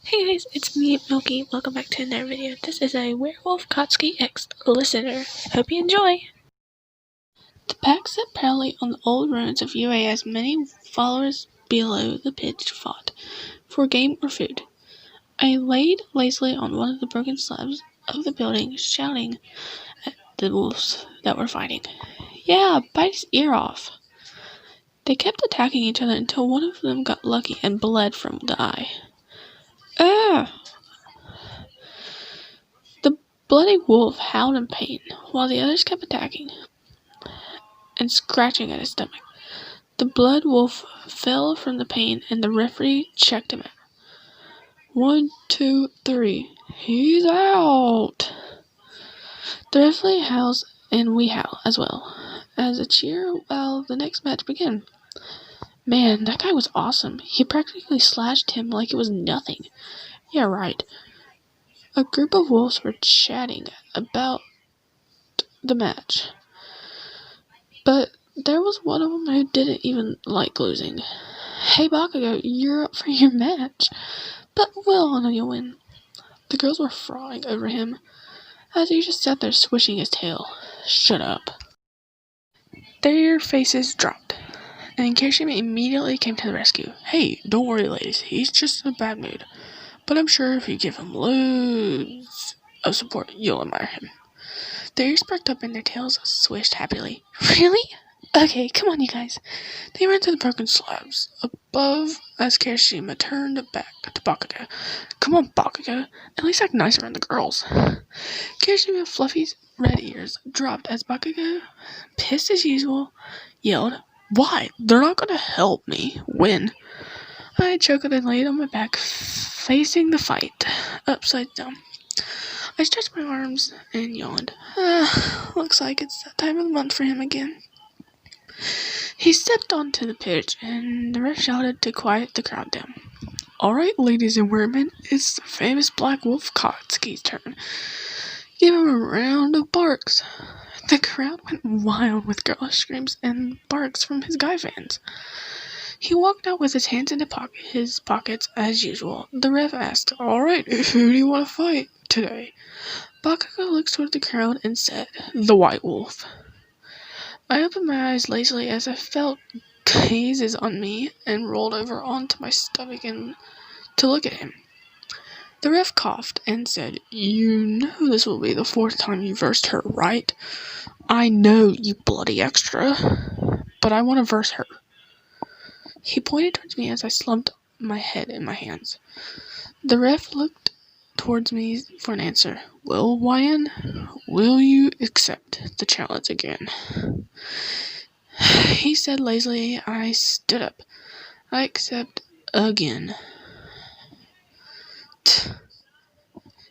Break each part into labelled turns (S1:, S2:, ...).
S1: Hey guys, it's me, Milky. Welcome back to another video. This is a Werewolf Kotsky X listener. Hope you enjoy! The pack sat proudly on the old ruins of UA as many followers below the pit fought for game or food. I laid lazily on one of the broken slabs of the building, shouting at the wolves that were fighting. Yeah, bite his ear off! They kept attacking each other until one of them got lucky and bled from the eye. The bloody wolf howled in pain, while the others kept attacking and scratching at his stomach. The blood wolf fell from the pain, and the referee checked him out. 1, 2, 3. He's out! The referee howls, and we howl as well, as a cheer while the next match began. Man, that guy was awesome. He practically slashed him like it was nothing. Yeah, right. A group of wolves were chatting about the match, but there was one of them who didn't even like losing. Hey Bakugou, you're up for your match, but we'll honor your win. The girls were frawling over him as he just sat there swishing his tail. Shut up. Their faces dropped, and Kirishima immediately came to the rescue. Hey, don't worry ladies, he's just in a bad mood, but I'm sure if you give him loads of support, you'll admire him. Their ears perked up and their tails swished happily. Really? Okay, come on you guys. They ran to the broken slabs above as Kirishima turned back to Bakugou. Come on, Bakugou. At least act nice around the girls. Kirishima's fluffy red ears dropped as Bakugou, pissed as usual, yelled, Why? They're not going to help me win. I choked and laid on my back, facing the fight, upside down. I stretched my arms and yawned. Looks like it's that time of the month for him again. He stepped onto the pitch, and the ref shouted to quiet the crowd down. Alright, ladies and women, it's the famous Black Wolf Kotsky's turn. Give him a round of barks. The crowd went wild with girlish screams and barks from his guy fans. He walked out with his hands in his pockets as usual. The ref asked, Alright, who do you want to fight today? Bakugou looked toward the crowd and said, The White Wolf. I opened my eyes lazily as I felt gazes on me and rolled over onto my stomach to look at him. The ref coughed and said, You know this will be the 4th time you versed her, right? I know, you bloody extra, but I want to verse her. He pointed towards me as I slumped my head in my hands. The ref looked towards me for an answer. Well, Wyan, will you accept the challenge again? He said lazily. I stood up. I accept again.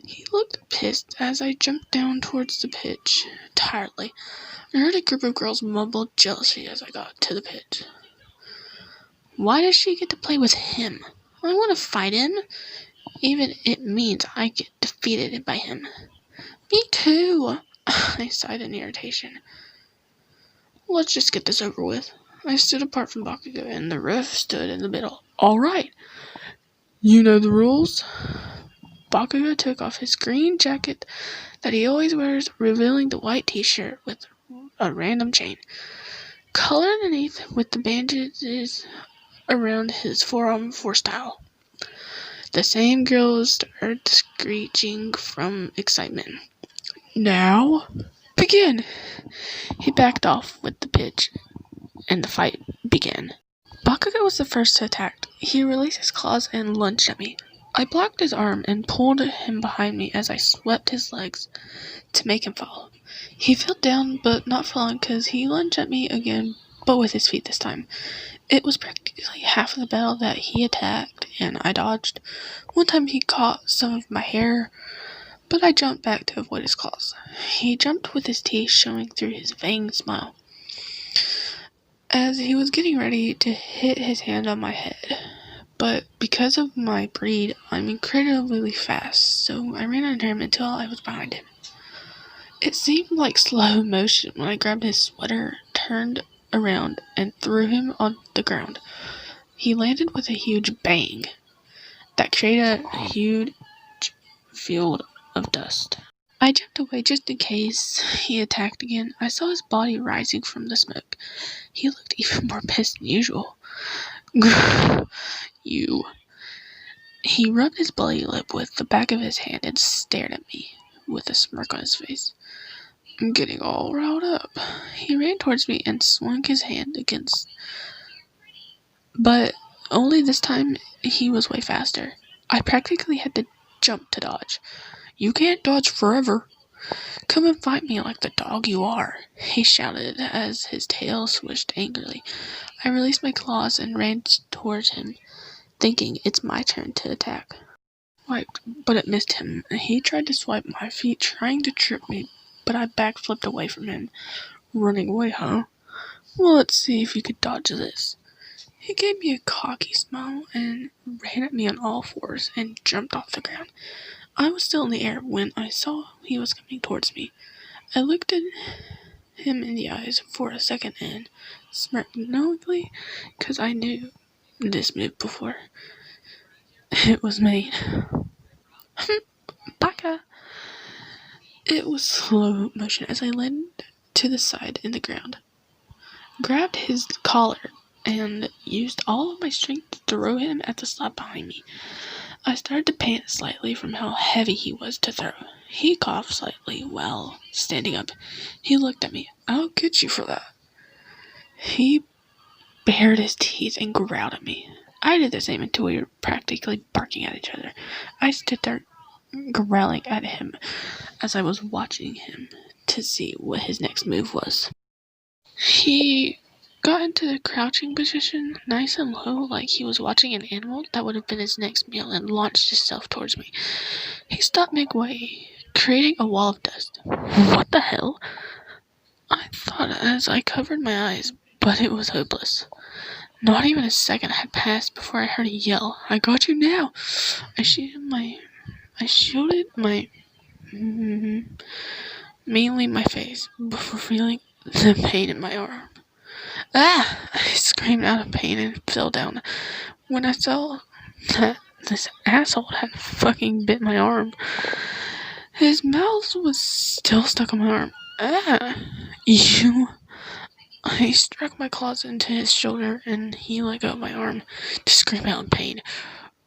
S1: He looked pissed as I jumped down towards the pitch, tiredly. I heard a group of girls mumble jealously as I got to the pitch. Why does she get to play with him? I want to fight him, even if it means I get defeated by him. Me too, I sighed in irritation. Let's just get this over with. I stood apart from Bakugou, and the ref stood in the middle. All right. You know the rules. Bakugou took off his green jacket that he always wears, revealing the white t-shirt with a random chain. Color underneath with the bandages around his forearm for style. The same girls started screeching from excitement. Now, begin! He backed off with the pitch, and the fight began. Bakugou was the first to attack. He released his claws and lunged at me. I blocked his arm and pulled him behind me as I swept his legs to make him fall. He fell down, but not for long, because he lunged at me again, but with his feet this time. It was practically half of the battle that he attacked, and I dodged. One time he caught some of my hair, but I jumped back to avoid his claws. He jumped with his teeth showing through his fanged smile, as he was getting ready to hit his hand on my head. But because of my breed, I'm incredibly fast, so I ran under him until I was behind him. It seemed like slow motion when I grabbed his sweater, turned around, and threw him on the ground. He landed with a huge bang. that created a huge field of dust. I jumped away just in case he attacked again. I saw his body rising from the smoke. He looked even more pissed than usual. You. He rubbed his bloody lip with the back of his hand and stared at me with a smirk on his face. I'm getting all riled up. He ran towards me and swung his hand against, but only this time he was way faster. I practically had to jump to dodge. You can't dodge forever. Come and fight me like the dog you are, he shouted as his tail swished angrily. I released my claws and ran towards him, thinking it's my turn to attack. But it missed him. He tried to swipe my feet, trying to trip me, but I backflipped away from him. Running away, huh? Well, let's see if you could dodge this. He gave me a cocky smile and ran at me on all fours and jumped off the ground. I was still in the air when I saw he was coming towards me. I looked at him in the eyes for a second and smirked knowingly, because I knew this move before it was made. Baka! It was slow motion as I landed to the side in the ground, grabbed his collar, and used all of my strength to throw him at the slab behind me. I started to pant slightly from how heavy he was to throw. He coughed slightly while standing up. He looked at me. I'll get you for that. He bared his teeth and growled at me. I did the same until we were practically barking at each other. I stood there growling at him as I was watching him to see what his next move was. He got into the crouching position, nice and low, like he was watching an animal that would have been his next meal, and launched himself towards me. He stopped midway, creating a wall of dust. What the hell? I thought as I covered my eyes, but it was hopeless. Not even a second had passed before I heard a yell. I got you now! I shielded my mainly my face before feeling the pain in my arm. Ah! I screamed out of pain and fell down when I saw that this asshole had fucking bit my arm. His mouth was still stuck on my arm. Ah! You! I struck my claws into his shoulder and he let go of my arm to scream out in pain.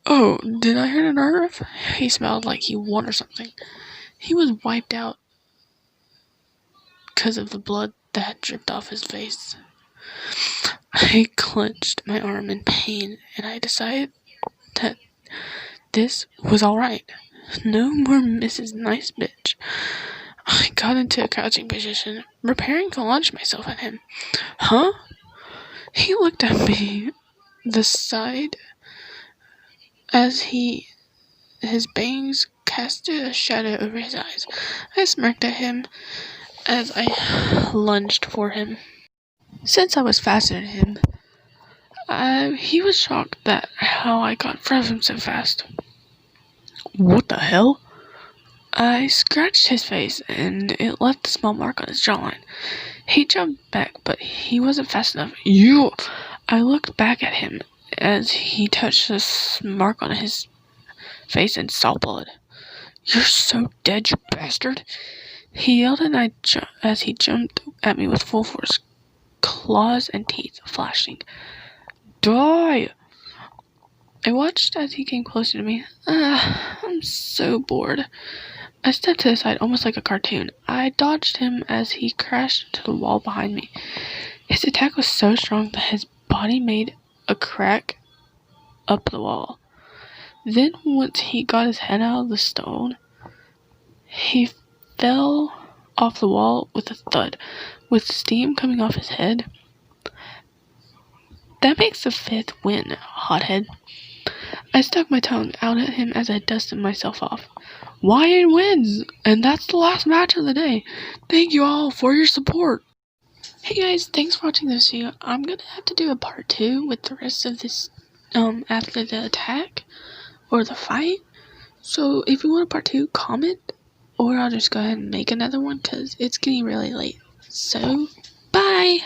S1: Oh, did I hurt a nerve? He smelled like he won or something. He was wiped out because of the blood that had dripped off his face. I clenched my arm in pain and I decided that this was alright. No more Mrs. Nice Bitch. I got into a crouching position, preparing to launch myself at him. Huh? He looked at me the side as his bangs casted a shadow over his eyes. I smirked at him as I lunged for him. Since I was faster than him, he was shocked at how I got in front of him so fast. What the hell? I scratched his face, and it left a small mark on his jawline. He jumped back, but he wasn't fast enough. You! I looked back at him as he touched this mark on his face and saw blood. You're so dead, you bastard! He yelled as he jumped at me with full force, claws and teeth flashing. Die! I watched as he came closer to me. I'm so bored. I stepped to the side almost like a cartoon. I dodged him as he crashed into the wall behind me. His attack was so strong that his body made a crack up the wall. Then once he got his head out of the stone, he fell off the wall with a thud, with steam coming off his head. That makes the 5th win, hothead. I stuck my tongue out at him as I dusted myself off. Wyatt wins, and that's the last match of the day. Thank you all for your support. Hey guys, thanks for watching this video. I'm gonna have to do a part 2 with the rest of this after the attack or the fight. So if you want a part 2, comment, or I'll just go ahead and make another one because it's getting really late. So, bye!